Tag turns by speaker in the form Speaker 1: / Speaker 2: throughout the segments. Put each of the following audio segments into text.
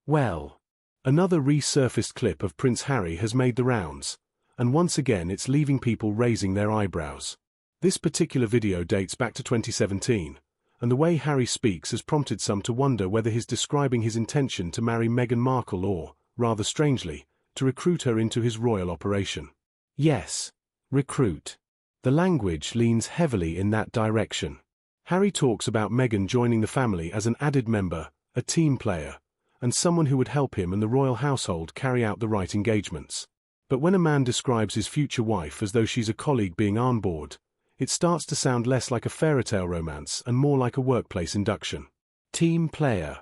Speaker 1: Well, another resurfaced clip of Prince Harry has made the rounds, and once again it's leaving people raising their eyebrows. This particular video dates back to 2017, and the way Harry speaks has prompted some to wonder whether he's describing his intention to marry Meghan Markle or, rather strangely, to recruit her into his royal operation. Yes, recruit. The language leans heavily in that direction. Harry talks about Meghan joining the family as an added member, a team player, and someone who would help him and the royal household carry out the right engagements. But when a man describes his future wife as though she's a colleague being on board, it starts to sound less like a fairytale romance and more like a workplace induction. Team player.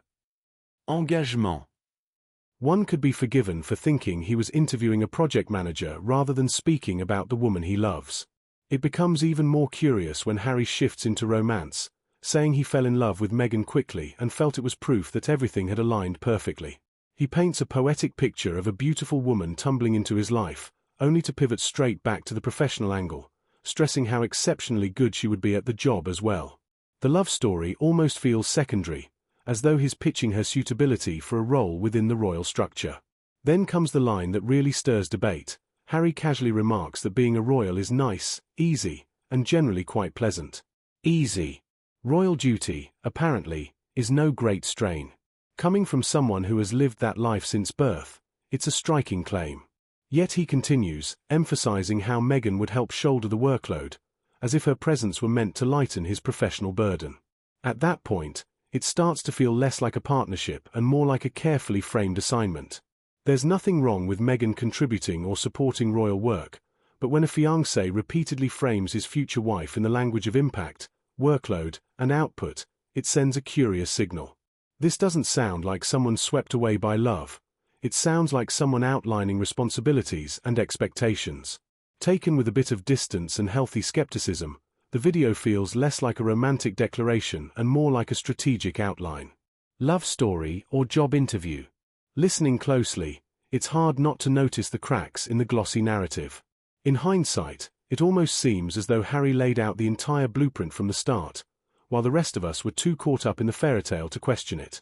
Speaker 1: Engagement. One could be forgiven for thinking he was interviewing a project manager rather than speaking about the woman he loves. It becomes even more curious when Harry shifts into romance, saying he fell in love with Meghan quickly and felt it was proof that everything had aligned perfectly. He paints a poetic picture of a beautiful woman tumbling into his life, only to pivot straight back to the professional angle, stressing how exceptionally good she would be at the job as well. The love story almost feels secondary, as though he's pitching her suitability for a role within the royal structure. Then comes the line that really stirs debate. Harry casually remarks that being a royal is nice, easy, and generally quite pleasant. Easy. Royal duty, apparently, is no great strain. Coming from someone who has lived that life since birth, it's a striking claim. Yet he continues, emphasizing how Meghan would help shoulder the workload, as if her presence were meant to lighten his professional burden. At that point, it starts to feel less like a partnership and more like a carefully framed assignment. There's nothing wrong with Meghan contributing or supporting royal work, but when a fiancé repeatedly frames his future wife in the language of impact, workload, and output, it sends a curious signal. This doesn't sound like someone swept away by love. It sounds like someone outlining responsibilities and expectations. Taken with a bit of distance and healthy skepticism, the video feels less like a romantic declaration and more like a strategic outline. Love story or job interview? Listening closely, it's hard not to notice the cracks in the glossy narrative. In hindsight, it almost seems as though Harry laid out the entire blueprint from the start, while the rest of us were too caught up in the fairytale to question it.